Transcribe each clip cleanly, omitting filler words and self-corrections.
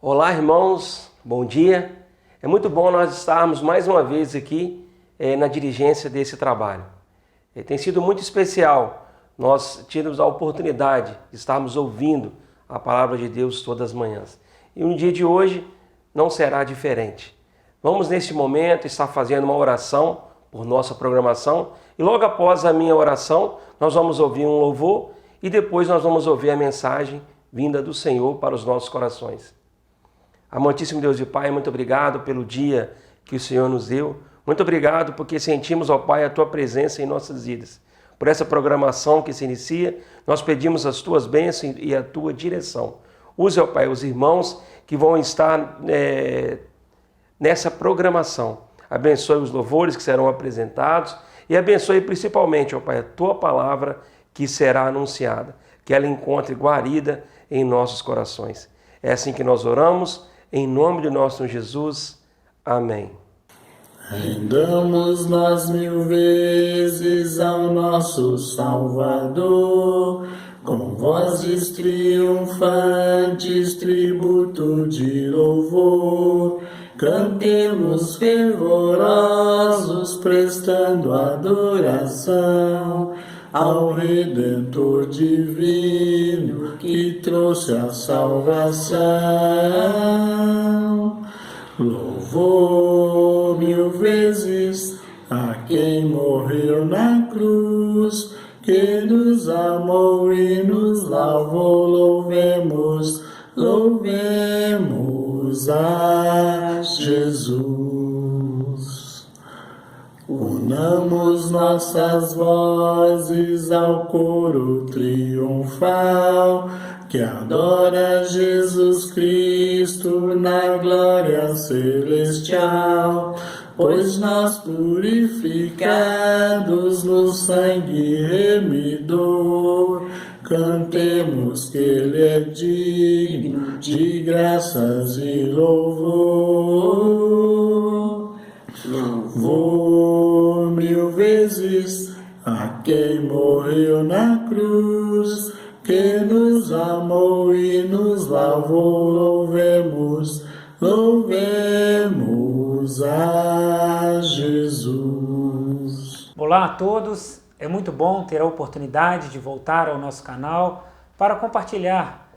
Olá, irmãos, bom dia. É muito bom nós estarmos mais uma vez aqui na dirigência desse trabalho. Tem sido muito especial nós termos a oportunidade de estarmos ouvindo a palavra de Deus todas as manhãs. E no dia de hoje não será diferente. Vamos neste momento estar fazendo uma oração por nossa programação e logo após a minha oração nós vamos ouvir um louvor e depois nós vamos ouvir a mensagem vinda do Senhor para os nossos corações. Amantíssimo Deus e Pai, muito obrigado pelo dia que o Senhor nos deu. Muito obrigado porque sentimos, ó Pai, a Tua presença em nossas vidas. Por essa programação que se inicia, nós pedimos as Tuas bênçãos e a Tua direção. Use, ó Pai, os irmãos que vão estar nessa programação. Abençoe os louvores que serão apresentados e abençoe principalmente, ó Pai, a Tua palavra que será anunciada. Que ela encontre guarida em nossos corações. É assim que nós oramos. Em nome de nosso Senhor Jesus. Amém. Rendamos nós 1000 vezes ao nosso Salvador, com vozes triunfantes, tributo de louvor. Cantemos fervorosos, prestando adoração ao Redentor divino que trouxe a salvação. Louvor 1000 vezes a quem morreu na cruz, que nos amou e nos lavou. Louvemos, louvemos a Jesus. Unamos nossas vozes ao coro triunfal que adora Jesus Cristo na glória celestial. Pois nós, purificados no sangue remidor, cantemos que Ele é digno de graças e louvor. Louvor 1000 vezes a quem morreu na cruz, que nos amou e nos lavou. Louvemos, louvemos a Jesus. Olá a todos, é muito bom ter a oportunidade de voltar ao nosso canal para compartilhar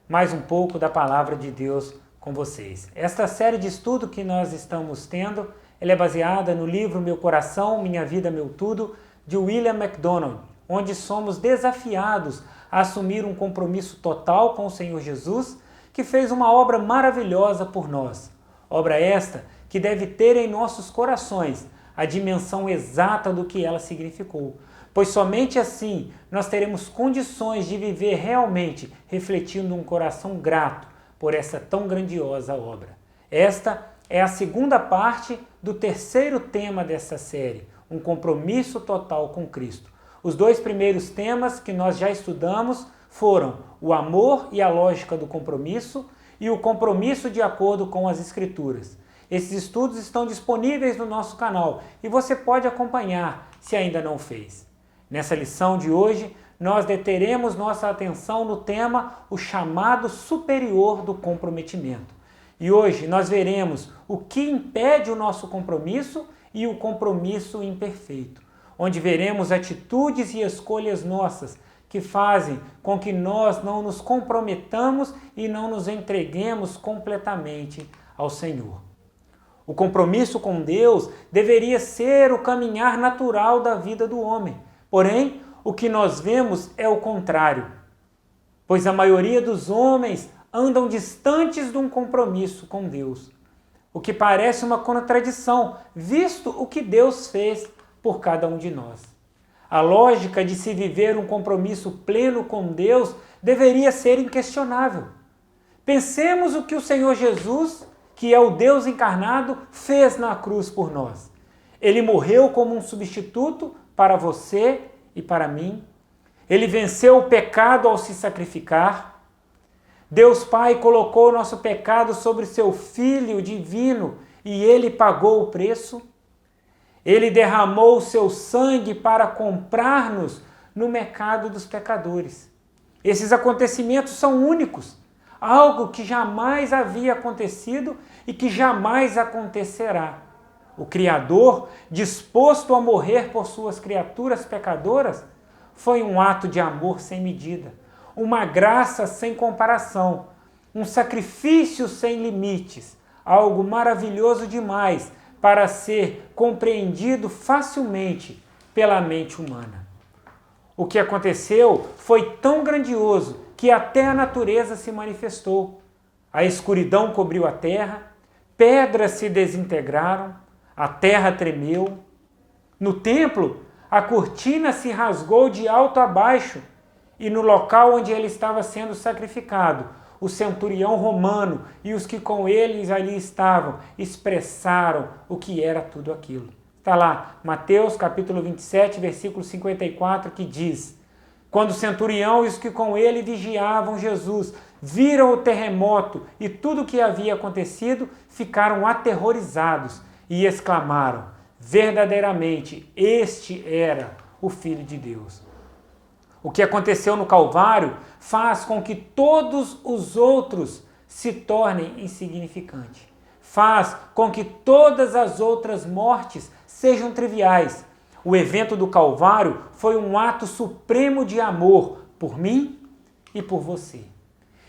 mais um pouco da palavra de Deus com vocês. Esta série de estudo que nós estamos tendo, ela é baseada no livro Meu Coração, Minha Vida, Meu Tudo, de William MacDonald, onde somos desafiados a assumir um compromisso total com o Senhor Jesus, que fez uma obra maravilhosa por nós. Obra esta que deve ter em nossos corações a dimensão exata do que ela significou, pois somente assim nós teremos condições de viver realmente refletindo um coração grato por essa tão grandiosa obra. Esta é a segunda parte do terceiro tema dessa série, um compromisso total com Cristo. Os dois primeiros temas que nós já estudamos foram o amor e a lógica do compromisso e o compromisso de acordo com as Escrituras. Esses estudos estão disponíveis no nosso canal e você pode acompanhar se ainda não fez. Nessa lição de hoje, nós deteremos nossa atenção no tema o chamado superior do comprometimento. E hoje nós veremos o que impede o nosso compromisso e o compromisso imperfeito, onde veremos atitudes e escolhas nossas que fazem com que nós não nos comprometamos e não nos entreguemos completamente ao Senhor. O compromisso com Deus deveria ser o caminhar natural da vida do homem. Porém, o que nós vemos é o contrário, pois a maioria dos homens andam distantes de um compromisso com Deus, o que parece uma contradição, visto o que Deus fez por cada um de nós. A lógica de se viver um compromisso pleno com Deus deveria ser inquestionável. Pensemos o que o Senhor Jesus, que é o Deus encarnado, fez na cruz por nós. Ele morreu como um substituto para você e para mim. Ele venceu o pecado ao se sacrificar. Deus Pai colocou o nosso pecado sobre seu Filho divino e Ele pagou o preço. Ele derramou o seu sangue para comprar-nos no mercado dos pecadores. Esses acontecimentos são únicos. algo que jamais havia acontecido e que jamais acontecerá. O Criador, disposto a morrer por suas criaturas pecadoras, foi um ato de amor sem medida, uma graça sem comparação, um sacrifício sem limites, algo maravilhoso demais para ser compreendido facilmente pela mente humana. O que aconteceu foi tão grandioso que até a natureza se manifestou. A escuridão cobriu a terra, pedras se desintegraram, a terra tremeu. No templo, a cortina se rasgou de alto a baixo e no local onde ele estava sendo sacrificado, o centurião romano e os que com eles ali estavam expressaram o que era tudo aquilo. Está lá, Mateus capítulo 27, versículo 54, que diz: quando o centurião e os que com ele vigiavam Jesus viram o terremoto e tudo o que havia acontecido, ficaram aterrorizados e exclamaram: verdadeiramente, este era o Filho de Deus. O que aconteceu no Calvário faz com que todos os outros se tornem insignificantes. Faz com que todas as outras mortes sejam triviais. O evento do Calvário foi um ato supremo de amor por mim e por você.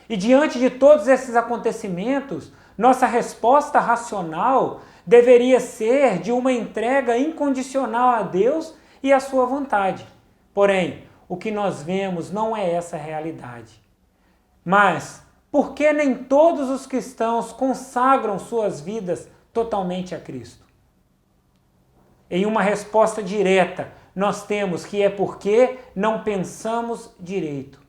E diante de todos esses acontecimentos, nossa resposta racional deveria ser de uma entrega incondicional a Deus e à sua vontade. Porém, o que nós vemos não é essa realidade. Mas, por que nem todos os cristãos consagram suas vidas totalmente a Cristo? Em uma resposta direta, nós temos que é porque não pensamos direito.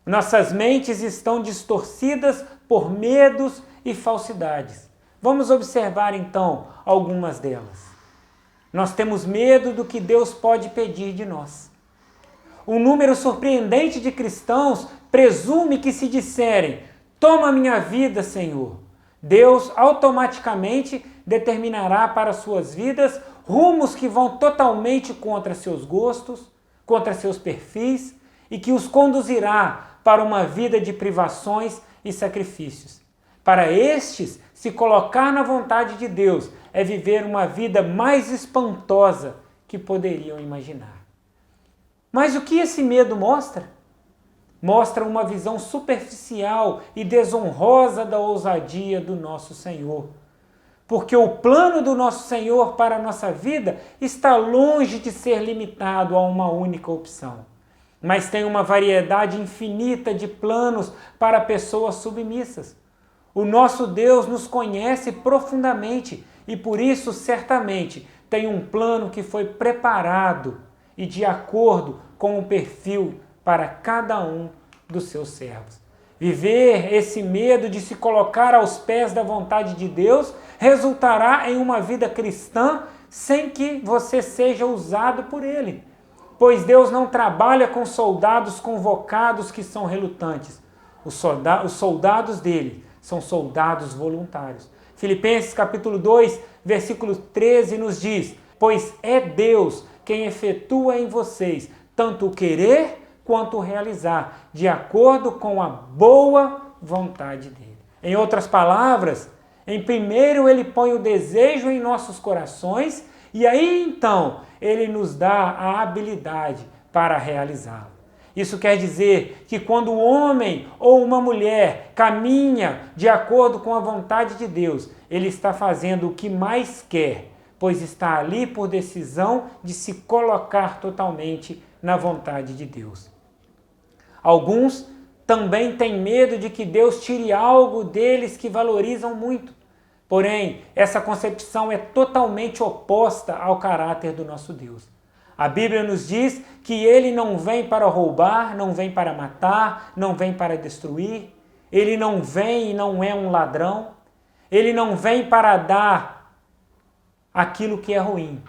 Nossas mentes estão distorcidas por medos e falsidades. Vamos observar então algumas delas. Nós temos medo do que Deus pode pedir de nós. Um número surpreendente de cristãos presume que se disserem: toma minha vida, Senhor, Deus automaticamente determinará para suas vidas rumos que vão totalmente contra seus gostos, contra seus perfis e que os conduzirá para uma vida de privações e sacrifícios. Para estes, se colocar na vontade de Deus é viver uma vida mais espantosa que poderiam imaginar. Mas o que esse medo mostra? Mostra uma visão superficial e desonrosa da ousadia do nosso Senhor. Porque o plano do nosso Senhor para a nossa vida está longe de ser limitado a uma única opção. Mas tem uma variedade infinita de planos para pessoas submissas. O nosso Deus nos conhece profundamente e por isso certamente tem um plano que foi preparado e de acordo com o perfil para cada um dos seus servos. Viver esse medo de se colocar aos pés da vontade de Deus resultará em uma vida cristã sem que você seja usado por Ele. Pois Deus não trabalha com soldados convocados que são relutantes. Os soldados dele são soldados voluntários. Filipenses capítulo 2, versículo 13 nos diz: pois é Deus quem efetua em vocês tanto o querer quanto o realizar, de acordo com a boa vontade dele. Em outras palavras, em primeiro ele põe o desejo em nossos corações e aí então ele nos dá a habilidade para realizá-lo. Isso quer dizer que quando o homem ou uma mulher caminha de acordo com a vontade de Deus, ele está fazendo o que mais quer, pois está ali por decisão de se colocar totalmente na vontade de Deus. Alguns também têm medo de que Deus tire algo deles que valorizam muito. Porém, essa concepção é totalmente oposta ao caráter do nosso Deus. A Bíblia nos diz que ele não vem para roubar, não vem para matar, não vem para destruir. Ele não vem e não é um ladrão. Ele não vem para dar aquilo que é ruim.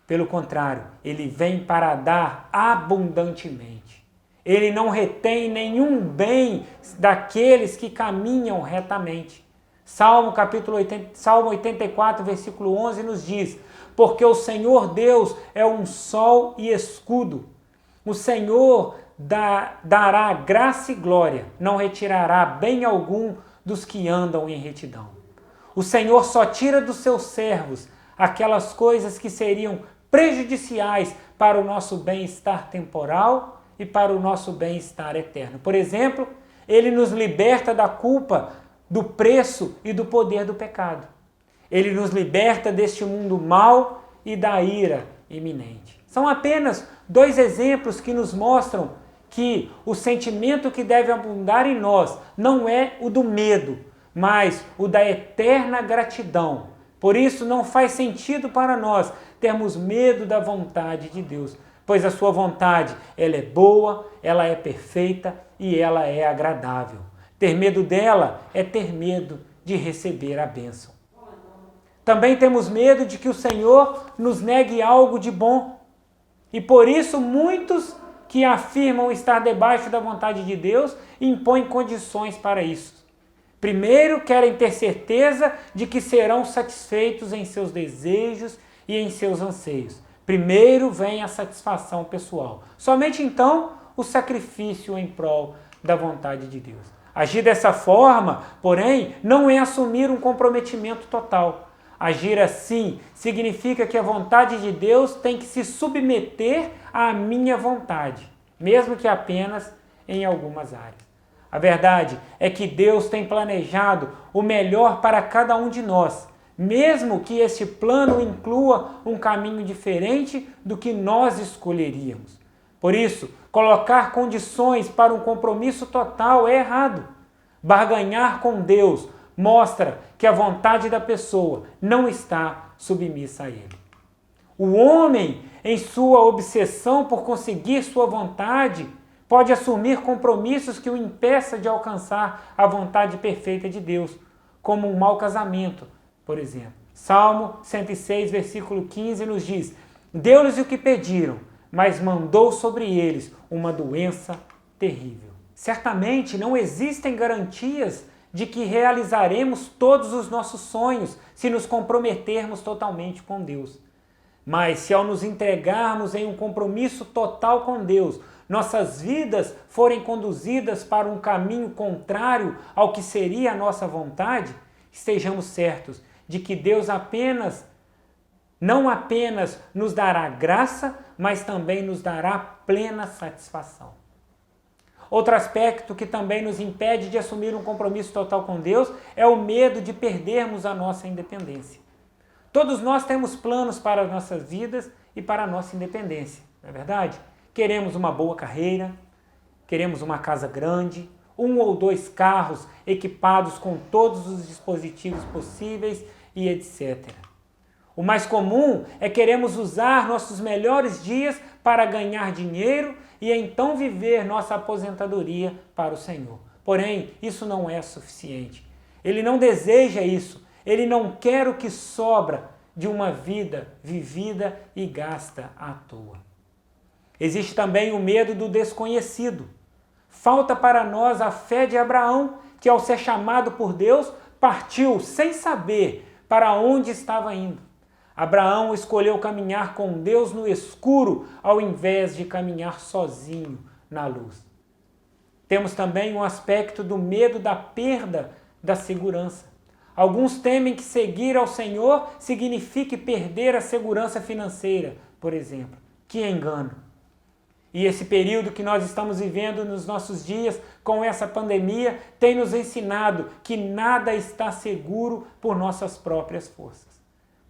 Pelo contrário, ele vem para dar abundantemente. Ele não retém nenhum bem daqueles que caminham retamente. Salmo 84, versículo 11 nos diz: porque o Senhor Deus é um sol e escudo. O Senhor dará graça e glória, não retirará bem algum dos que andam em retidão. O Senhor só tira dos seus servos aquelas coisas que seriam prejudiciais para o nosso bem-estar temporal e para o nosso bem-estar eterno. Por exemplo, Ele nos liberta da culpa, do preço e do poder do pecado. Ele nos liberta deste mundo mau e da ira iminente. São apenas 2 exemplos que nos mostram que o sentimento que deve abundar em nós não é o do medo, mas o da eterna gratidão. Por isso não faz sentido para nós termos medo da vontade de Deus, pois a sua vontade, ela é boa, ela é perfeita e ela é agradável. Ter medo dela é ter medo de receber a bênção. Também temos medo de que o Senhor nos negue algo de bom. E por isso muitos que afirmam estar debaixo da vontade de Deus impõem condições para isso. Primeiro, querem ter certeza de que serão satisfeitos em seus desejos e em seus anseios. Primeiro vem a satisfação pessoal. Somente então o sacrifício em prol da vontade de Deus. Agir dessa forma, porém, não é assumir um comprometimento total. Agir assim significa que a vontade de Deus tem que se submeter à minha vontade, mesmo que apenas em algumas áreas. A verdade é que Deus tem planejado o melhor para cada um de nós, mesmo que esse plano inclua um caminho diferente do que nós escolheríamos. Por isso, colocar condições para um compromisso total é errado. Barganhar com Deus mostra que a vontade da pessoa não está submissa a Ele. O homem, em sua obsessão por conseguir sua vontade, pode assumir compromissos que o impeçam de alcançar a vontade perfeita de Deus, como um mau casamento, por exemplo. Salmo 106, versículo 15 nos diz: deu-lhes o que pediram, mas mandou sobre eles uma doença terrível. Certamente não existem garantias de que realizaremos todos os nossos sonhos se nos comprometermos totalmente com Deus. Mas se ao nos entregarmos em um compromisso total com Deus, nossas vidas forem conduzidas para um caminho contrário ao que seria a nossa vontade, estejamos certos de que Deus não apenas nos dará graça, mas também nos dará plena satisfação. Outro aspecto que também nos impede de assumir um compromisso total com Deus é o medo de perdermos a nossa independência. Todos nós temos planos para as nossas vidas e para a nossa independência, não é verdade? Queremos uma boa carreira, queremos uma casa grande, 1 ou 2 carros equipados com todos os dispositivos possíveis e etc. O mais comum é queremos usar nossos melhores dias para ganhar dinheiro e então viver nossa aposentadoria para o Senhor. Porém, isso não é suficiente. Ele não deseja isso. Ele não quer o que sobra de uma vida vivida e gasta à toa. Existe também o medo do desconhecido. Falta para nós a fé de Abraão, que ao ser chamado por Deus, partiu sem saber para onde estava indo. Abraão escolheu caminhar com Deus no escuro, ao invés de caminhar sozinho na luz. Temos também um aspecto do medo da perda da segurança. Alguns temem que seguir ao Senhor signifique perder a segurança financeira, por exemplo. Que engano! E esse período que nós estamos vivendo nos nossos dias com essa pandemia tem nos ensinado que nada está seguro por nossas próprias forças.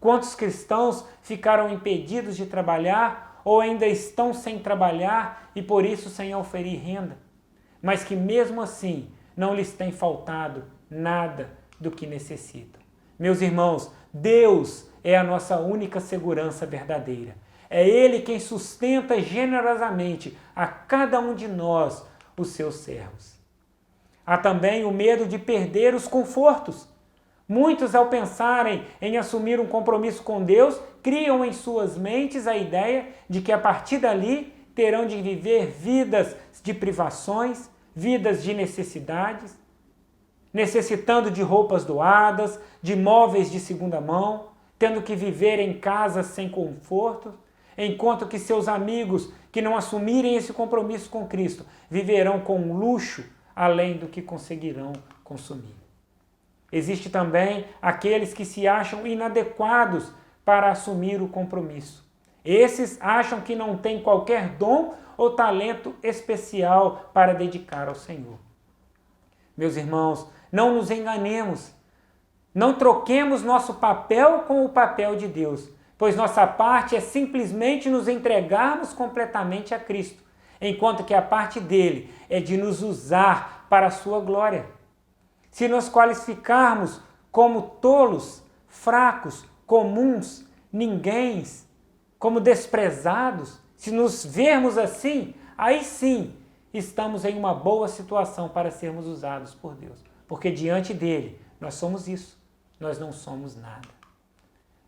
Quantos cristãos ficaram impedidos de trabalhar ou ainda estão sem trabalhar e por isso sem oferir renda, mas que mesmo assim não lhes tem faltado nada do que necessitam. Meus irmãos, Deus é a nossa única segurança verdadeira. É Ele quem sustenta generosamente a cada um de nós, os seus servos. Há também o medo de perder os confortos. Muitos, ao pensarem em assumir um compromisso com Deus, criam em suas mentes a ideia de que a partir dali terão de viver vidas de privações, vidas de necessidades, necessitando de roupas doadas, de móveis de segunda mão, tendo que viver em casas sem conforto. enquanto que seus amigos que não assumirem esse compromisso com Cristo viverão com luxo além do que conseguirão consumir. Existe também aqueles que se acham inadequados para assumir o compromisso. Esses acham que não têm qualquer dom ou talento especial para dedicar ao Senhor. Meus irmãos, não nos enganemos. Não troquemos nosso papel com o papel de Deus, pois nossa parte é simplesmente nos entregarmos completamente a Cristo, enquanto que a parte dele é de nos usar para a sua glória. Se nos qualificarmos como tolos, fracos, comuns, ninguéms, como desprezados, se nos vermos assim, aí sim estamos em uma boa situação para sermos usados por Deus, porque diante dele nós somos isso, nós não somos nada.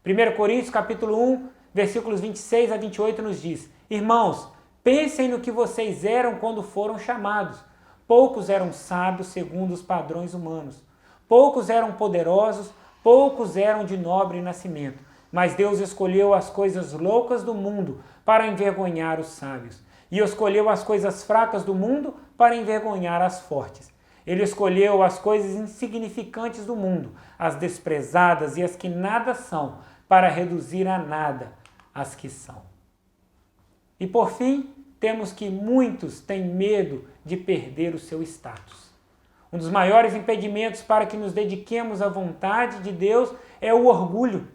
1 Coríntios capítulo 1, versículos 26 a 28 nos diz: Irmãos, pensem no que vocês eram quando foram chamados. Poucos eram sábios segundo os padrões humanos. Poucos eram poderosos, poucos eram de nobre nascimento. Mas Deus escolheu as coisas loucas do mundo para envergonhar os sábios. E escolheu as coisas fracas do mundo para envergonhar as fortes. Ele escolheu as coisas insignificantes do mundo, as desprezadas e as que nada são, para reduzir a nada as que são. E por fim, temos que muitos têm medo de perder o seu status. Um dos maiores impedimentos para que nos dediquemos à vontade de Deus é o orgulho.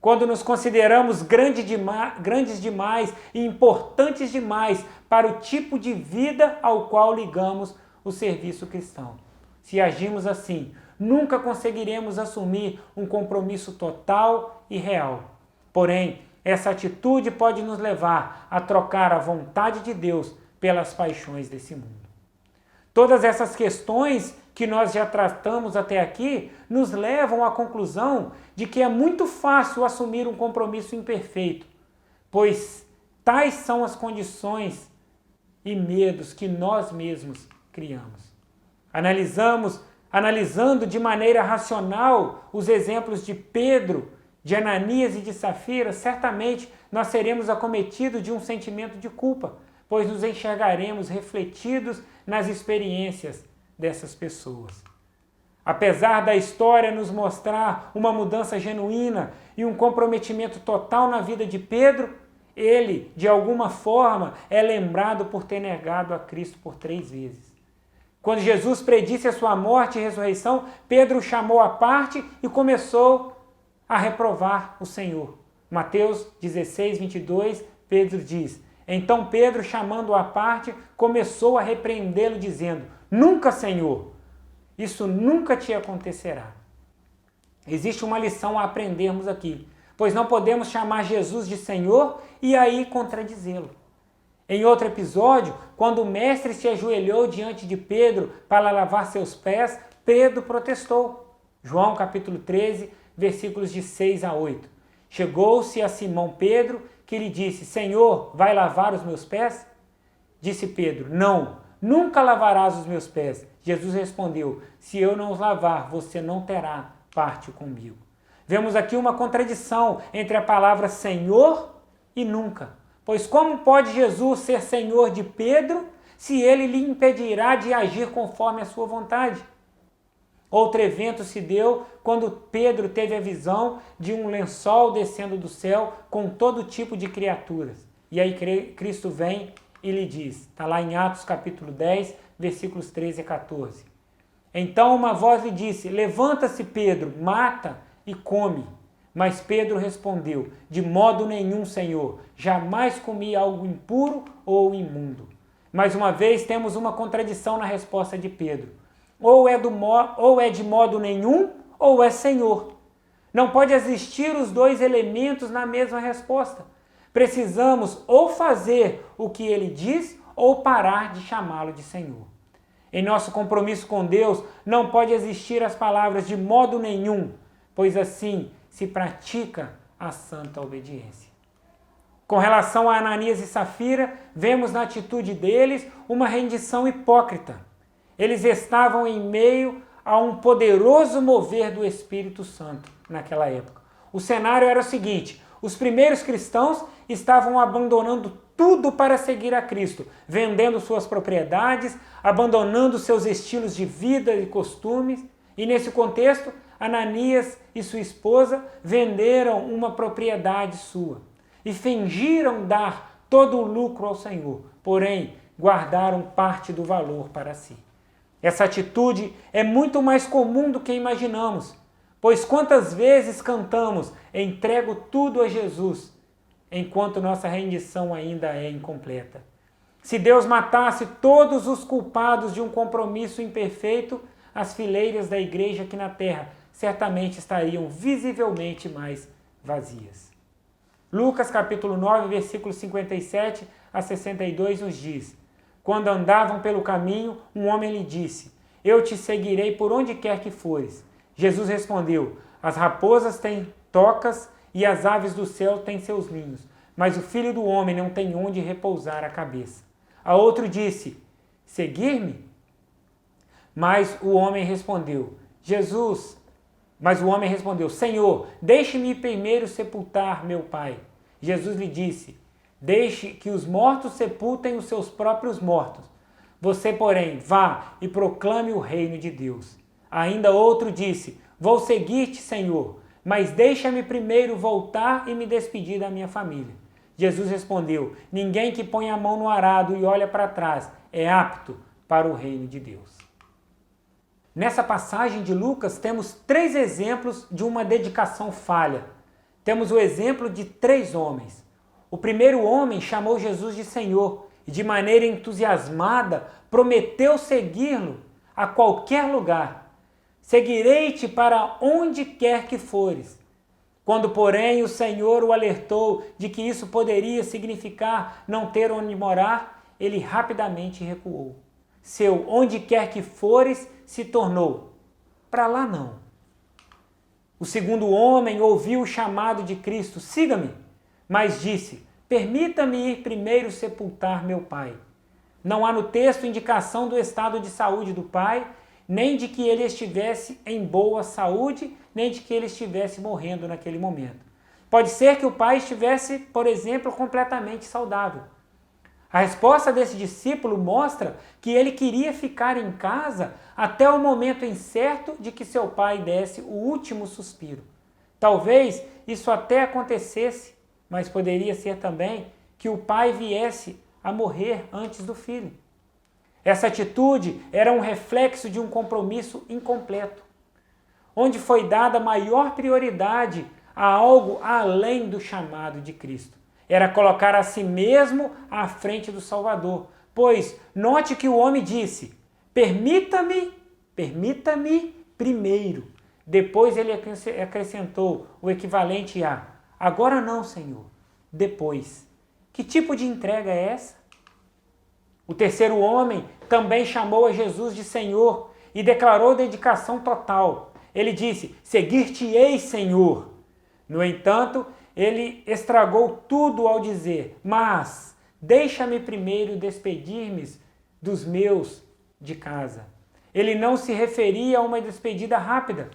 Quando nos consideramos grandes demais e importantes demais para o tipo de vida ao qual ligamos o serviço cristão. Se agimos assim, nunca conseguiremos assumir um compromisso total e real. Porém, essa atitude pode nos levar a trocar a vontade de Deus pelas paixões desse mundo. Todas essas questões que nós já tratamos até aqui nos levam à conclusão de que é muito fácil assumir um compromisso imperfeito, pois tais são as condições e medos que nós mesmos criamos. Analisando de maneira racional os exemplos de Pedro, de Ananias e de Safira, certamente nós seremos acometidos de um sentimento de culpa, pois nos enxergaremos refletidos nas experiências dessas pessoas. Apesar da história nos mostrar uma mudança genuína e um comprometimento total na vida de Pedro, ele, de alguma forma, é lembrado por ter negado a Cristo por 3 vezes. Quando Jesus predisse a sua morte e ressurreição, Pedro o chamou à parte e começou a reprovar o Senhor. Mateus 16, 22, Pedro diz: Então Pedro, chamando-o à parte, começou a repreendê-lo, dizendo: Nunca, Senhor, isso nunca te acontecerá. Existe uma lição a aprendermos aqui, pois não podemos chamar Jesus de Senhor e aí contradizê-lo. Em outro episódio, quando o mestre se ajoelhou diante de Pedro para lavar seus pés, Pedro protestou. João capítulo 13, versículos de 6 a 8. Chegou-se a Simão Pedro, que lhe disse: Senhor, vai lavar os meus pés? Disse Pedro: Não, nunca lavarás os meus pés. Jesus respondeu: Se eu não os lavar, você não terá parte comigo. Vemos aqui uma contradição entre a palavra Senhor e nunca. Pois como pode Jesus ser Senhor de Pedro se ele lhe impedirá de agir conforme a sua vontade? Outro evento se deu quando Pedro teve a visão de um lençol descendo do céu com todo tipo de criaturas. E aí Cristo vem e lhe diz, está lá em Atos capítulo 10, versículos 13 a 14. Então uma voz lhe disse: Levanta-se, Pedro, mata e come. Mas Pedro respondeu: De modo nenhum, Senhor, jamais comi algo impuro ou imundo. Mais uma vez temos uma contradição na resposta de Pedro. Ou é de modo nenhum, ou é Senhor. Não pode existir os dois elementos na mesma resposta. Precisamos ou fazer o que ele diz, ou parar de chamá-lo de Senhor. Em nosso compromisso com Deus, não pode existir as palavras de modo nenhum, pois assim se pratica a santa obediência. Com relação a Ananias e Safira, vemos na atitude deles uma rendição hipócrita. Eles estavam em meio a um poderoso mover do Espírito Santo naquela época. O cenário era o seguinte: Os primeiros cristãos estavam abandonando tudo para seguir a Cristo, vendendo suas propriedades, abandonando seus estilos de vida e costumes. E nesse contexto, Ananias e sua esposa venderam uma propriedade sua e fingiram dar todo o lucro ao Senhor, porém guardaram parte do valor para si. Essa atitude é muito mais comum do que imaginamos, pois quantas vezes cantamos "entrego tudo a Jesus", enquanto nossa rendição ainda é incompleta. Se Deus matasse todos os culpados de um compromisso imperfeito, as fileiras da igreja aqui na terra certamente estariam visivelmente mais vazias. Lucas capítulo 9, versículos 57 a 62 nos diz: Quando andavam pelo caminho, um homem lhe disse: Eu te seguirei por onde quer que fores. Jesus respondeu: As raposas têm tocas e as aves do céu têm seus ninhos, mas o Filho do Homem não tem onde repousar a cabeça. A outro disse: Seguir-me? Mas o homem respondeu: Senhor, deixe-me primeiro sepultar meu pai. Jesus lhe disse: Deixe que os mortos sepultem os seus próprios mortos. Você, porém, vá e proclame o reino de Deus. Ainda outro disse: Vou seguir-te, Senhor, mas deixa-me primeiro voltar e me despedir da minha família. Jesus respondeu: Ninguém que põe a mão no arado e olha para trás é apto para o reino de Deus. Nessa passagem de Lucas, temos 3 exemplos de uma dedicação falha. Temos o exemplo de 3 homens. O primeiro homem chamou Jesus de Senhor e, de maneira entusiasmada, prometeu segui-lo a qualquer lugar. Seguirei-te para onde quer que fores. Quando, porém, o Senhor o alertou de que isso poderia significar não ter onde morar, ele rapidamente recuou. Seu onde quer que fores se tornou: para lá não. O segundo homem ouviu o chamado de Cristo: siga-me, mas disse: permita-me ir primeiro sepultar meu pai. Não há no texto indicação do estado de saúde do pai, nem de que ele estivesse em boa saúde, nem de que ele estivesse morrendo naquele momento. Pode ser que o pai estivesse, por exemplo, completamente saudável. A resposta desse discípulo mostra que ele queria ficar em casa até o momento incerto de que seu pai desse o último suspiro. Talvez isso até acontecesse, mas poderia ser também que o pai viesse a morrer antes do filho. Essa atitude era um reflexo de um compromisso incompleto, onde foi dada maior prioridade a algo além do chamado de Cristo. Era colocar a si mesmo à frente do Salvador. Pois, note que o homem disse: permita-me primeiro. Depois ele acrescentou o equivalente a: agora não, Senhor, depois. Que tipo de entrega é essa? O terceiro homem também chamou a Jesus de Senhor e declarou dedicação total. Ele disse: seguir-te-ei, Senhor. No entanto, ele estragou tudo ao dizer: mas deixa-me primeiro despedir-me dos meus de casa. Ele não se referia a uma despedida rápida.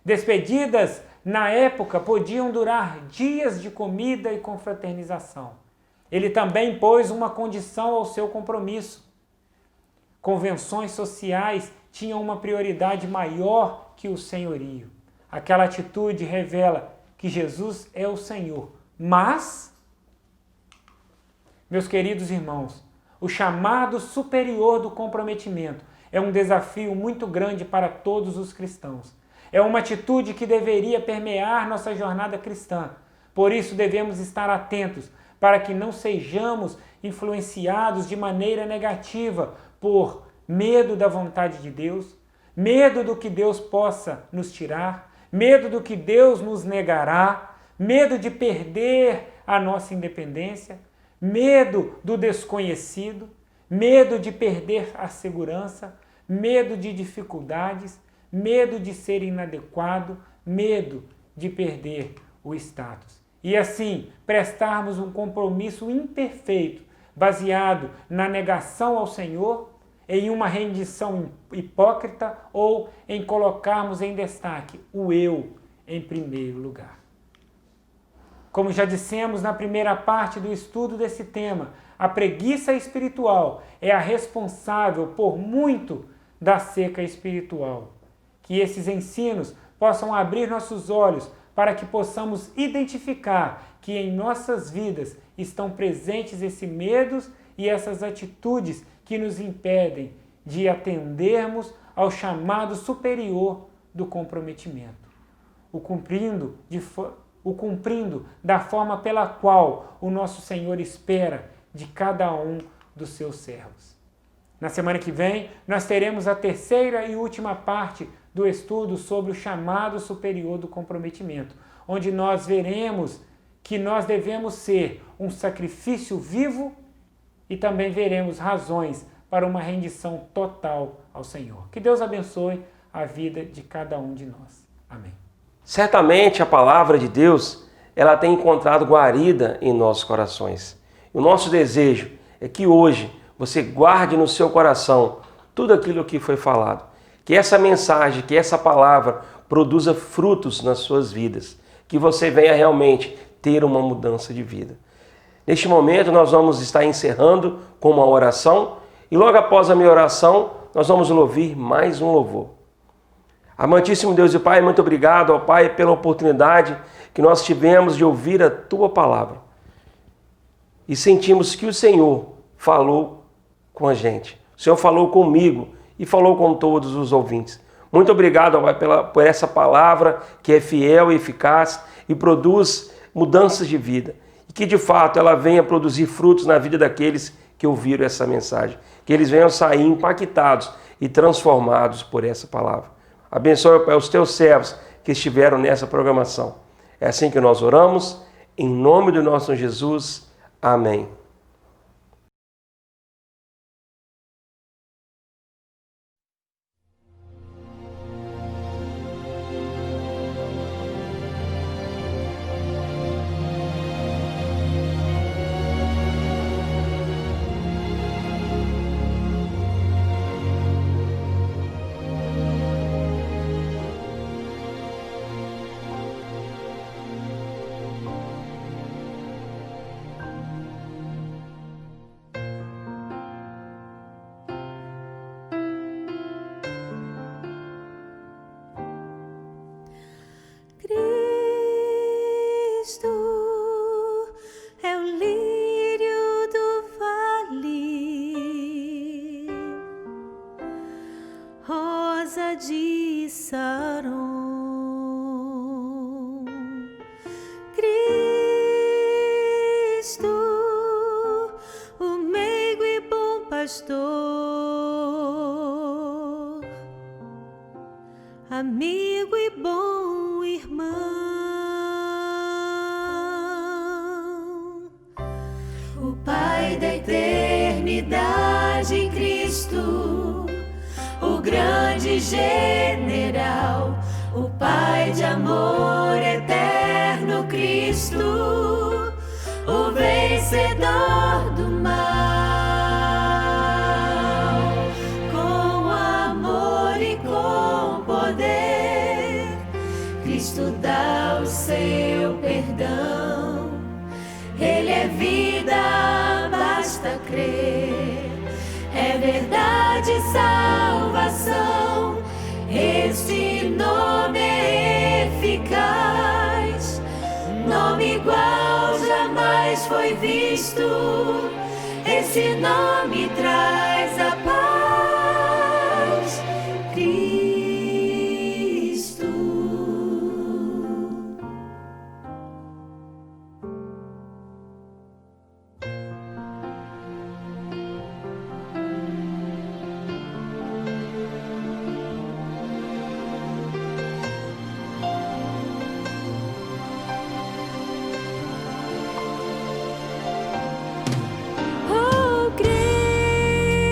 Despedidas, na época, podiam durar dias de comida e confraternização. Ele também pôs uma condição ao seu compromisso. Convenções sociais tinham uma prioridade maior que o senhorio. Aquela atitude revela que Jesus é o Senhor. Mas, meus queridos irmãos, o chamado superior do comprometimento é um desafio muito grande para todos os cristãos. É uma atitude que deveria permear nossa jornada cristã. Por isso devemos estar atentos para que não sejamos influenciados de maneira negativa por medo da vontade de Deus, medo do que Deus possa nos tirar, medo do que Deus nos negará, medo de perder a nossa independência, medo do desconhecido, medo de perder a segurança, medo de dificuldades, medo de ser inadequado, medo de perder o status. E assim, prestarmos um compromisso imperfeito, baseado na negação ao Senhor, em uma rendição hipócrita ou em colocarmos em destaque o eu em primeiro lugar. Como já dissemos na primeira parte do estudo desse tema, a preguiça espiritual é a responsável por muito da seca espiritual. Que esses ensinos possam abrir nossos olhos para que possamos identificar que em nossas vidas estão presentes esses medos e essas atitudes que nos impedem de atendermos ao chamado superior do comprometimento. O cumprindo da forma pela qual o nosso Senhor espera de cada um dos seus servos. Na semana que vem, nós teremos a terceira e última parte do estudo sobre o chamado superior do comprometimento, onde nós veremos que nós devemos ser um sacrifício vivo e também veremos razões para uma rendição total ao Senhor. Que Deus abençoe a vida de cada um de nós. Amém. Certamente a palavra de Deus, ela tem encontrado guarida em nossos corações. O nosso desejo é que hoje você guarde no seu coração tudo aquilo que foi falado. Que essa mensagem, que essa palavra produza frutos nas suas vidas. Que você venha realmente ter uma mudança de vida. Neste momento nós vamos estar encerrando com uma oração e logo após a minha oração nós vamos ouvir mais um louvor. Amantíssimo Deus e Pai, muito obrigado ao Pai pela oportunidade que nós tivemos de ouvir a Tua palavra. E sentimos que o Senhor falou com a gente. O Senhor falou comigo e falou com todos os ouvintes. Muito obrigado, Pai, por essa palavra que é fiel e eficaz e produz mudanças de vida. E que de fato ela venha produzir frutos na vida daqueles que ouviram essa mensagem. Que eles venham sair impactados e transformados por essa palavra. Abençoe, Pai, os teus servos que estiveram nessa programação. É assim que nós oramos, em nome do nosso Jesus. Amém. De Saron, Cristo, o meigo e bom pastor, amigo e bom irmão, o Pai da eternidade, Cristo, o grande general, o Pai de amor eterno, Cristo, o vencedor do mal. Com amor e com poder, Cristo dá o seu perdão. Ele é vida, basta crer. É verdade e salvação, este nome é eficaz, nome igual jamais foi visto, esse nome traz a paz, Cristo. Cristo,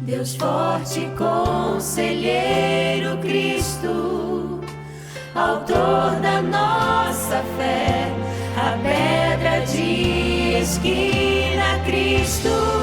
Deus forte, conselheiro, Cristo, autor da nossa fé, a pedra de esquina, Cristo.